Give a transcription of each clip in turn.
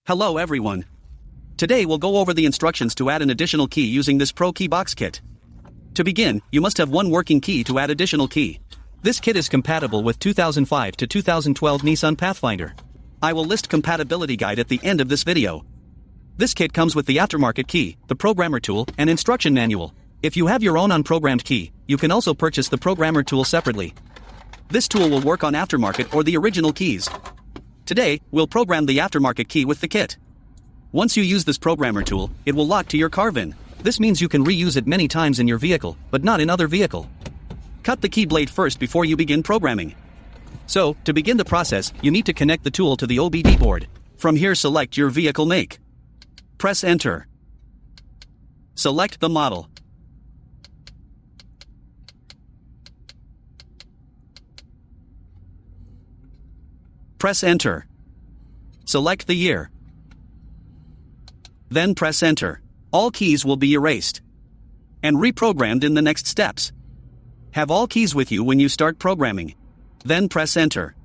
Hello everyone. Today we'll go over the instructions to add an additional key using this ProKeyBox kit. To begin, you must have one working key to add additional key. This kit is compatible with 2005 to 2012 Nissan Pathfinder. I will list compatibility guide at the end of this video. This kit comes with the aftermarket key, the programmer tool, and instruction manual. If you have your own unprogrammed key, you can also purchase the programmer tool separately. This tool will work on aftermarket or the original keys. Today, we'll program the aftermarket key with the kit. Once you use this programmer tool, it will lock to your car VIN. This means you can reuse it many times in your vehicle, but not in other vehicle. Cut the key blade first before you begin programming. So, to begin the process, you need to connect the tool to the OBD board. From here, select your vehicle make. Press Enter. Select the model. Press Enter. Select the year. Then press Enter. All keys will be erased and reprogrammed in the next steps. Have all keys with you when you start programming. Then press Enter.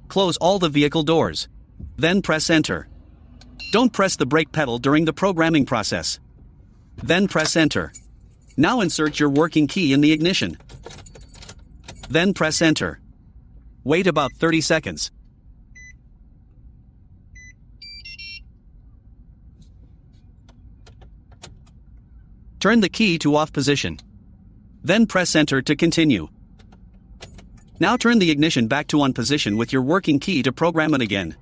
Close all the vehicle doors. Then press Enter. Don't press the brake pedal during the programming process. Then press Enter. Now insert your working key in the ignition. Then press Enter. Wait about 30 seconds. Turn the key to off position. Then press Enter to continue. Now turn the ignition back to on position with your working key to program it again.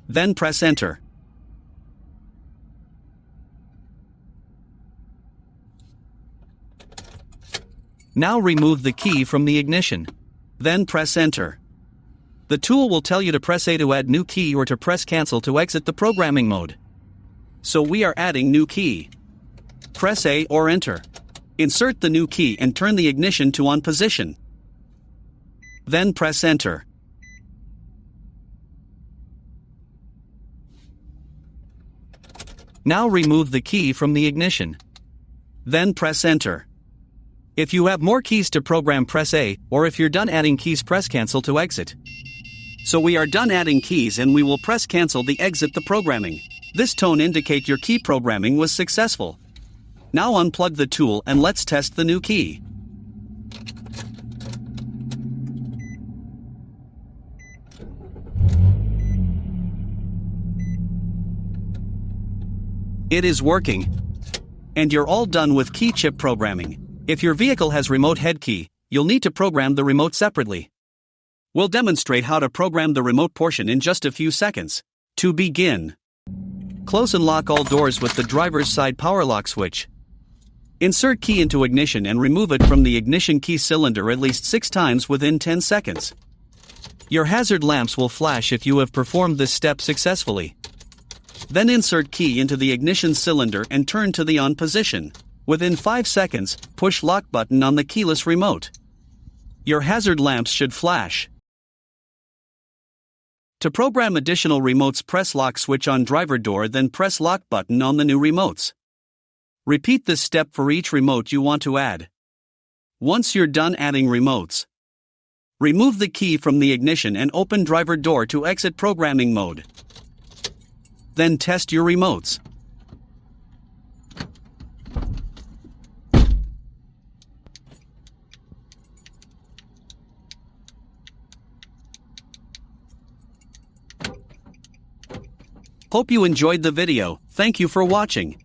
Then press Enter. Now remove the key from the ignition. Then press Enter. The tool will tell you to press A to add new key or to press Cancel to exit the programming mode. So we are adding new key. Press A or Enter. Insert the new key and turn the ignition to on position. Then press Enter. Now remove the key from the ignition. Then press Enter. If you have more keys to program, press A, or if you're done adding keys, press Cancel to exit. So we are done adding keys and we will press Cancel to exit the programming. This tone indicates your key programming was successful. Now unplug the tool and let's test the new key. It is working. And you're all done with key chip programming. If your vehicle has remote head key, you'll need to program the remote separately. We'll demonstrate how to program the remote portion in just a few seconds. To begin, close and lock all doors with the driver's side power lock switch. Insert key into ignition and remove it from the ignition key cylinder at least 6 times within 10 seconds. Your hazard lamps will flash if you have performed this step successfully. Then insert key into the ignition cylinder and turn to the on position. Within 5 seconds, push lock button on the keyless remote. Your hazard lamps should flash. To program additional remotes, press lock switch on driver door, then press lock button on the new remotes. Repeat this step for each remote you want to add. Once you're done adding remotes, remove the key from the ignition and open driver door to exit programming mode. Then test your remotes. Hope you enjoyed the video. Thank you for watching.